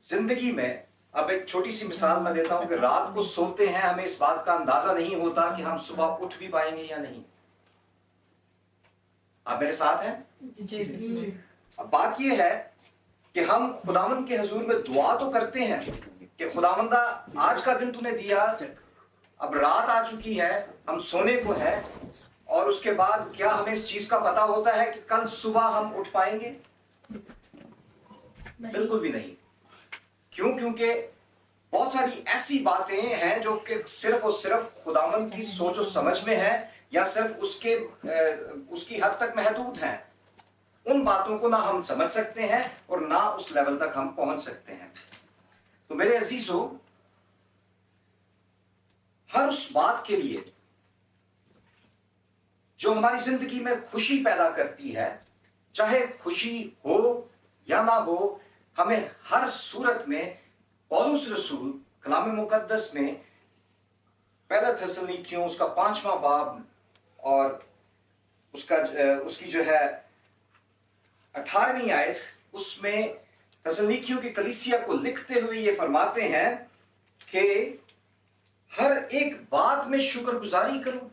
زندگی میں اب ایک چھوٹی سی مثال میں دیتا ہوں کہ رات کو سوتے ہیں، ہمیں اس بات کا اندازہ نہیں ہوتا کہ ہم صبح اٹھ بھی پائیں گے یا نہیں. آپ میرے ساتھ ہیں؟ جی. اب بات یہ ہے کہ ہم خداوند کے حضور میں دعا تو کرتے ہیں کہ خداوندہ آج کا دن تو نے دیا، اب رات آ چکی ہے، ہم سونے کو ہے، اور اس کے بعد کیا ہمیں اس چیز کا پتہ ہوتا ہے کہ کل صبح ہم اٹھ پائیں گے؟ بالکل بھی نہیں. کیوں؟ کیونکہ بہت ساری ایسی باتیں ہیں جو کہ صرف اور صرف خداوند کی سوچ و سمجھ میں ہے، یا صرف اس کی حد تک محدود ہیں. ان باتوں کو نہ ہم سمجھ سکتے ہیں اور نہ اس لیول تک ہم پہنچ سکتے ہیں. تو میرے عزیزو، ہر اس بات کے لیے جو ہماری زندگی میں خوشی پیدا کرتی ہے، چاہے خوشی ہو یا نہ ہو، ہمیں ہر صورت میں پولس رسول کلام مقدس میں پہلا تھسلنیکیوں اس کا 5واں باب اور اس کی جو ہے 18ویں آیت، اس میں تھسلنیکیوں کی کلیسیا کو لکھتے ہوئے یہ فرماتے ہیں کہ ہر ایک بات میں شکر گزاری کرو،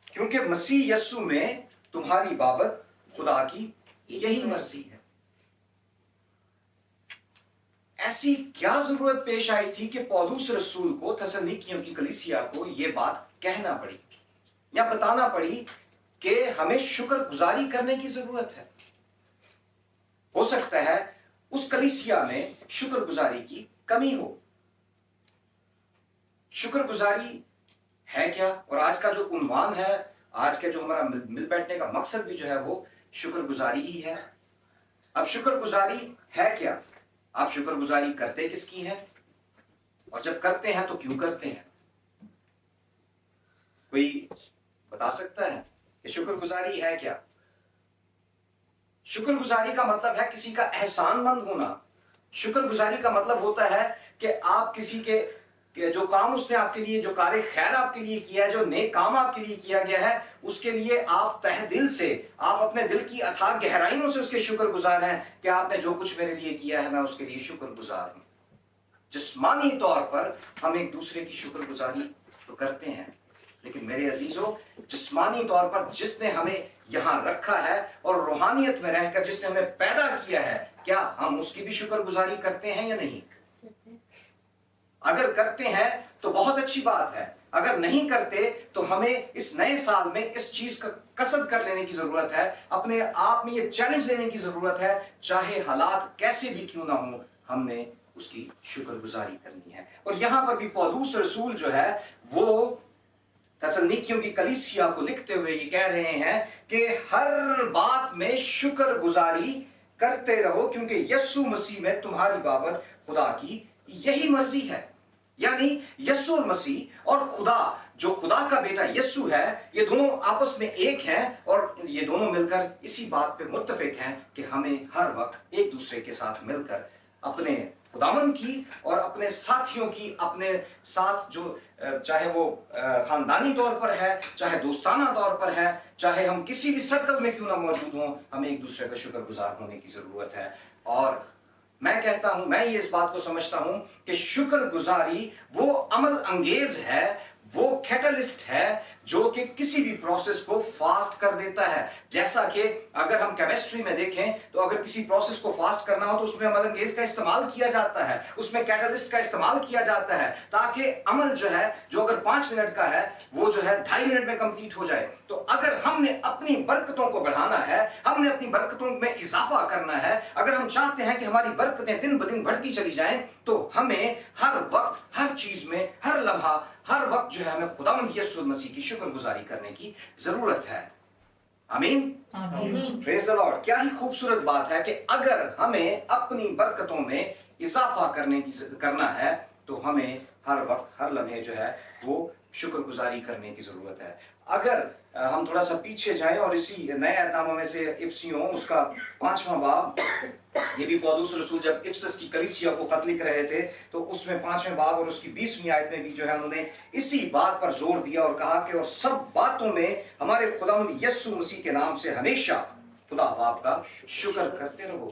کیونکہ مسیح یسوع میں تمہاری بابت خدا کی یہی مرضی ہے. ایسی کیا ضرورت پیش آئی تھی کہ پولس رسول کو تھسلنیکیوں کی کلیسیا کو یہ بات کہنا پڑی یا بتانا پڑی کہ ہمیں شکر گزاری کرنے کی ضرورت ہے؟ ہو سکتا ہے اس کلیسیا میں شکر گزاری کی کمی ہو. شکر گزاری ہے کیا؟ اور آج کا جو عنوان ہے، آج کا جو ہمارا مل بیٹھنے کا مقصد بھی جو ہے وہ شکر گزاری ہی ہے. اب شکر گزاری ہے کیا؟ آپ شکر گزاری کرتے کس کی ہے؟ اور جب کرتے ہیں تو کیوں کرتے ہیں؟ کوئی بتا سکتا ہے کہ شکر گزاری ہے کیا؟ شکر گزاری کا مطلب ہے کسی کا احسان مند ہونا. شکر گزاری کا مطلب ہوتا ہے کہ آپ کسی کے جو کام اس نے آپ کے لیے، جو کار خیر آپ کے لیے کیا ہے، جو نیک کام آپ کے لیے کیا گیا ہے، اس کے لیے آپ تہ دل سے، آپ اپنے دل کی اتھاہ گہرائیوں سے اس کے شکر گزار ہیں کہ آپ نے جو کچھ میرے لیے کیا ہے میں اس کے لیے شکر گزار ہوں. جسمانی طور پر ہم ایک دوسرے کی شکر گزاری تو کرتے ہیں، لیکن میرے عزیزو، جسمانی طور پر جس نے ہمیں یہاں رکھا ہے اور روحانیت میں رہ کر جس نے ہمیں پیدا کیا ہے، کیا ہم اس کی بھی شکر گزاری کرتے ہیں یا نہیں؟ اگر کرتے ہیں تو بہت اچھی بات ہے، اگر نہیں کرتے تو ہمیں اس نئے سال میں اس چیز کا قصد کر لینے کی ضرورت ہے، اپنے آپ میں یہ چیلنج لینے کی ضرورت ہے، چاہے حالات کیسے بھی کیوں نہ ہوں، ہم نے اس کی شکر گزاری کرنی ہے. اور یہاں پر بھی پولس رسول جو ہے وہ تھسلنیکیوں کی کلیسیا کو لکھتے ہوئے یہ کہہ رہے ہیں کہ ہر بات میں شکر گزاری کرتے رہو، کیونکہ یسوع مسیح میں تمہاری بابت خدا کی یہی مرضی ہے. یعنی یسوع المسیح اور خدا، جو خدا کا بیٹا یسوع ہے، یہ دونوں آپس میں ایک ہیں، اور یہ دونوں مل کر اسی بات پہ متفق ہیں کہ ہمیں ہر وقت ایک دوسرے کے ساتھ مل کر اپنے خداوند کی اور اپنے ساتھیوں کی، اپنے ساتھ جو چاہے وہ خاندانی طور پر ہے، چاہے دوستانہ طور پر ہے، چاہے ہم کسی بھی سرکل میں کیوں نہ موجود ہوں، ہمیں ایک دوسرے کا شکر گزار ہونے کی ضرورت ہے. اور میں کہتا ہوں، میں یہ اس بات کو سمجھتا ہوں کہ شکر گزاری وہ عمل انگیز ہے، وہ کیٹلسٹ ہے جو کہ کسی بھی پروسیس کو فاسٹ کر دیتا ہے. جیسا کہ اگر ہم کیمسٹری میں دیکھیں تو اگر کسی پروسیس کو فاسٹ کرنا ہو تو اس میں عمل انگیز کا استعمال کیا جاتا ہے، اس میں کیٹلسٹ کا استعمال کیا جاتا ہے، تاکہ عمل جو ہے، جو اگر 5 منٹ کا ہے، وہ جو ہے 2.5 منٹ میں کمپلیٹ ہو جائے. تو اگر ہم نے اپنی برکتوں کو بڑھانا ہے، ہم نے اپنی برکتوں میں اضافہ کرنا ہے، اگر ہم چاہتے ہیں کہ ہماری برکتیں دن بدن بڑھتی چلی جائیں، تو ہمیں ہر وقت، ہر چیز میں، ہر لمحہ، ہر وقت جو ہے ہمیں خداوند یسوع مسیح کی شکر گزاری کرنے کی ضرورت ہے. آمین. پریز دی لارڈ. کیا ہی خوبصورت بات ہے کہ اگر ہمیں اپنی برکتوں میں اضافہ کرنا ہے تو ہمیں ہر وقت، ہر لمحے جو ہے وہ شکر گزاری کرنے کی ضرورت ہے. اگر ہم تھوڑا سا پیچھے جائیں اور اسی نئے اہداموں میں سے افسیوں اس کا 5واں باب، یہ بھی پولس رسول جب افسس کی کلیسیا کو خط لکھ رہے تھے تو اس میں 5ویں باب اور اس کی 20ویں آیت میں بھی جو ہے انہوں نے اسی بات پر زور دیا اور کہا کہ اور سب باتوں میں ہمارے خداوند یسوع مسیح کے نام سے ہمیشہ خدا باپ کا شکر کرتے رہو.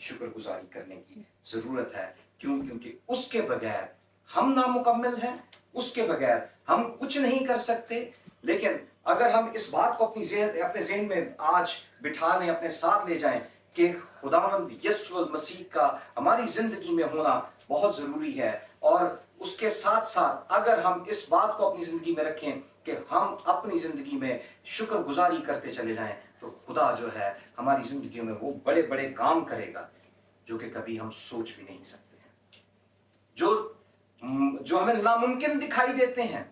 شکر گزاری کرنے کی ضرورت ہے. کیوں؟ کیونکہ اس کے بغیر ہم نامکمل ہیں، اس کے بغیر ہم کچھ نہیں کر سکتے. لیکن اگر ہم اس بات کو اپنے ذہن میں آج بٹھا لیں، اپنے ساتھ لے جائیں کہ خداوند یسوع المسیح کا ہماری زندگی میں ہونا بہت ضروری ہے، اور اس کے ساتھ ساتھ اگر ہم اس بات کو اپنی زندگی میں رکھیں کہ ہم اپنی زندگی میں شکر گزاری کرتے چلے جائیں، تو خدا جو ہے ہماری زندگیوں میں وہ بڑے بڑے کام کرے گا جو کہ کبھی ہم سوچ بھی نہیں سکتے ہیں، جو ہمیں ناممکن دکھائی دیتے ہیں.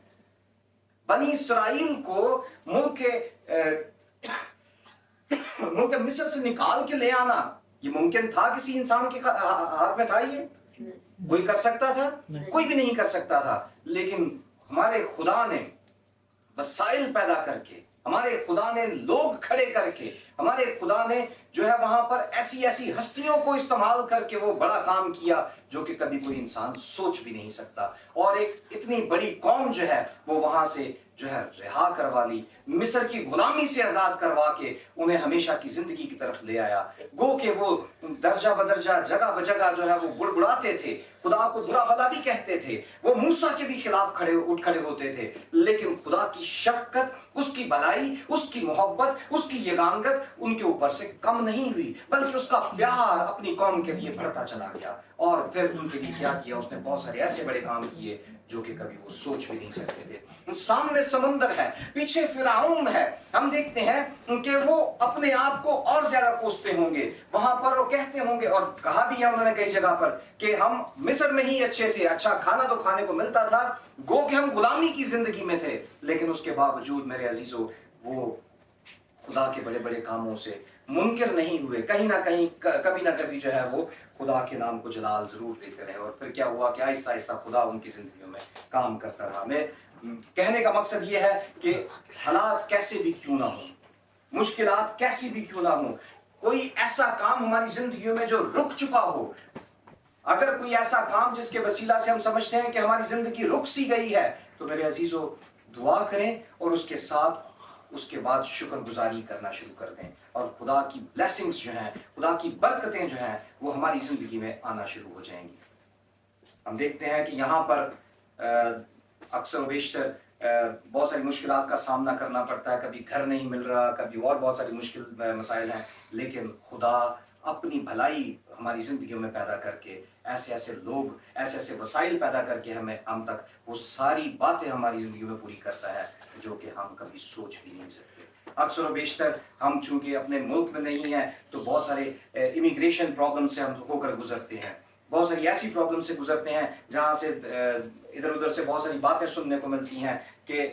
بنی اسرائیل کو ملک مصر سے نکال کے لے آنا یہ ممکن تھا؟ کسی انسان کے ہاتھ میں تھا یہ؟ کوئی کر سکتا تھا؟ کوئی بھی نہیں کر سکتا تھا. لیکن ہمارے خدا نے وسائل پیدا کر کے، ہمارے خدا نے لوگ کھڑے کر کے، ہمارے خدا نے جو ہے وہاں پر ایسی ایسی ہستیوں کو استعمال کر کے وہ بڑا کام کیا جو کہ کبھی کوئی انسان سوچ بھی نہیں سکتا. اور ایک اتنی بڑی قوم جو ہے وہ وہاں سے جو ہے رہا کروا لی، مصر کی غلامی سے آزاد کروا کے انہیں ہمیشہ کی زندگی کی طرف لے آیا. گو کہ وہ درجہ بدرجہ جگہ بجگہ جو ہے وہ بڑبڑاتے تھے، خدا کو برا بھلا بھی کہتے تھے، وہ موسیٰ کے بھی خلاف اٹھ کھڑے ہوتے تھے. لیکن خدا کی شفقت، اس کی بھلائی، اس کی محبت، اس کی یگانگت ان کے اوپر سے کم نہیں ہوئی، بلکہ اس کا پیار اپنی قوم کے لیے بڑھتا چلا گیا. اور پھر ان کے لیے کیا کیا؟ اس نے بہت سارے ایسے بڑے کام کیے جو کہ کبھی وہ سوچ بھی نہیں سکتے تھے. سامنے سمندر ہے، پیچھے فرعون ہے. ہم دیکھتے ہیں کہ وہ اپنے آپ کو اور زیادہ کوستے ہوں گے، وہاں پر وہ کہتے ہوں گے، اور کہا بھی ہے انہوں نے کئی جگہ پر کہ ہم مصر میں ہی اچھے تھے، اچھا کھانا تو کھانے کو ملتا تھا، گو کہ ہم غلامی کی زندگی میں تھے. لیکن اس کے باوجود میرے عزیزو وہ خدا کے بڑے بڑے کاموں سے منکر نہیں ہوئے. کہیں نہ کہیں کبھی نہ کبھی جو ہے وہ خدا کے نام کو جلال ضرور دیتے رہے. اور پھر کیا ہوا کہ آہستہ آہستہ خدا ان کی زندگیوں میں کام کرتا رہا. میں کہنے کا مقصد یہ ہے کہ حالات کیسے بھی کیوں نہ ہوں، مشکلات کیسی بھی کیوں نہ ہوں، کوئی ایسا کام ہماری زندگیوں میں جو رک چکا ہو، اگر کوئی ایسا کام جس کے وسیلہ سے ہم سمجھتے ہیں کہ ہماری زندگی رک سی گئی ہے، تو میرے عزیزو دعا کریں اور اس کے ساتھ اس کے بعد شکر گزاری کرنا شروع کر دیں، اور خدا کی بلیسنگز جو ہیں، خدا کی برکتیں جو ہیں وہ ہماری زندگی میں آنا شروع ہو جائیں گی. ہم دیکھتے ہیں کہ یہاں پر اکثر و بیشتر بہت ساری مشکلات کا سامنا کرنا پڑتا ہے. کبھی گھر نہیں مل رہا، کبھی اور بہت ساری مشکل مسائل ہیں، لیکن خدا اپنی بھلائی ہماری زندگیوں میں پیدا کر کے ایسے ایسے لوگ، ایسے ایسے وسائل پیدا کر کے ہم تک وہ ساری باتیں ہماری زندگیوں میں پوری کرتا ہے جو کہ ہم کبھی سوچ بھی نہیں سکتے. اکثر و بیشتر ہم چونکہ اپنے ملک میں نہیں ہیں تو بہت سارے امیگریشن پرابلم سے ہم ہو کر گزرتے ہیں، بہت ساری ایسی پرابلم سے گزرتے ہیں جہاں سے ادھر ادھر سے بہت ساری باتیں سننے کو ملتی ہیں کہ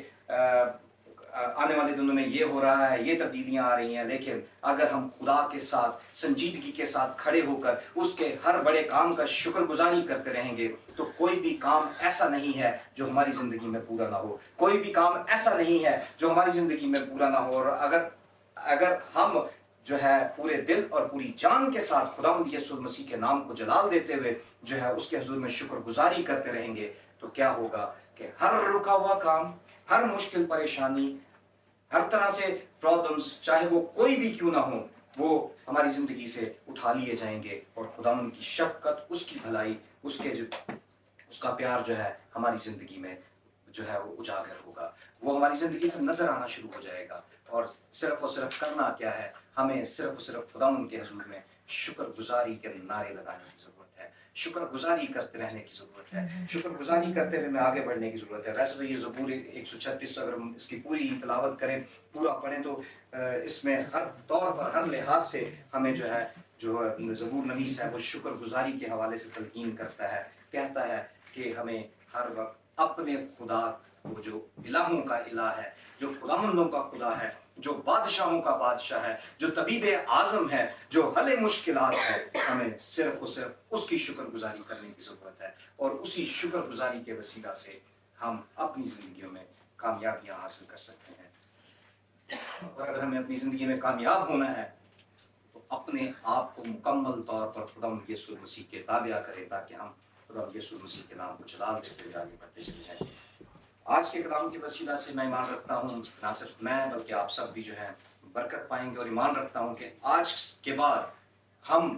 آنے والے دنوں میں یہ ہو رہا ہے، یہ تبدیلیاں آ رہی ہیں. لیکن اگر ہم خدا کے ساتھ سنجیدگی کے ساتھ کھڑے ہو کر اس کے ہر بڑے کام کا شکر گزاری کرتے رہیں گے تو کوئی بھی کام ایسا نہیں ہے جو ہماری زندگی میں پورا نہ ہو، کوئی بھی کام ایسا نہیں ہے جو ہماری زندگی میں پورا نہ ہو. اور اگر ہم جو ہے پورے دل اور پوری جان کے ساتھ خداوند یسوع مسیح کے نام کو جلال دیتے ہوئے جو ہے اس کے حضور میں شکر گزاری کرتے رہیں گے، تو کیا ہوگا کہ ہر رکا ہوا کام، ہر مشکل پریشانی، ہر طرح سے پرابلمز، چاہے وہ کوئی بھی کیوں نہ ہو، وہ ہماری زندگی سے اٹھا لیے جائیں گے. اور خداوند کی شفقت، اس کی بھلائی، اس کا پیار جو ہے ہماری زندگی میں جو ہے وہ اجاگر ہوگا، وہ ہماری زندگی سے نظر آنا شروع ہو جائے گا. اور صرف کرنا کیا ہے؟ ہمیں صرف خداوند کے حضور میں شکر گزاری کے نعرے لگانے کی ضرورت ہے، شکر گزاری کرتے رہنے کی ضرورت ہے، شکر گزاری کرتے ہوئے میں آگے بڑھنے کی ضرورت ہے. ویسے تو یہ زبور 136 اگر ہم اس کی پوری تلاوت کریں، پورا پڑھیں، تو اس میں ہر طور پر، ہر لحاظ سے ہمیں جو ہے زبور نویس ہے وہ شکر گزاری کے حوالے سے تلقین کرتا ہے. کہتا ہے کہ ہمیں ہر وقت اپنے خدا کو، جو الہوں کا الہ ہے، جو خداوندوں کا خدا ہے، جو بادشاہوں کا بادشاہ ہے، جو طبیب اعظم ہے، جو حل مشکلات ہے، ہمیں صرف اور صرف اس کی شکر گزاری کرنے کی ضرورت ہے. اور اسی شکر گزاری کے وسیلہ سے ہم اپنی زندگیوں میں کامیابیاں حاصل کر سکتے ہیں. اور اگر ہمیں اپنی زندگی میں کامیاب ہونا ہے تو اپنے آپ کو مکمل طور پر خداوند یسوع مسیح کے تابع کرے، تاکہ ہم خداوند یسوع مسیح کے نام کو جلال سے آگے بڑھتے چلے جائیں. آج کے کلام کے وسیلہ سے میں ایمان رکھتا ہوں، نہ صرف میں بلکہ آپ سب بھی جو ہیں برکت پائیں گے، اور ایمان رکھتا ہوں کہ آج کے بعد ہم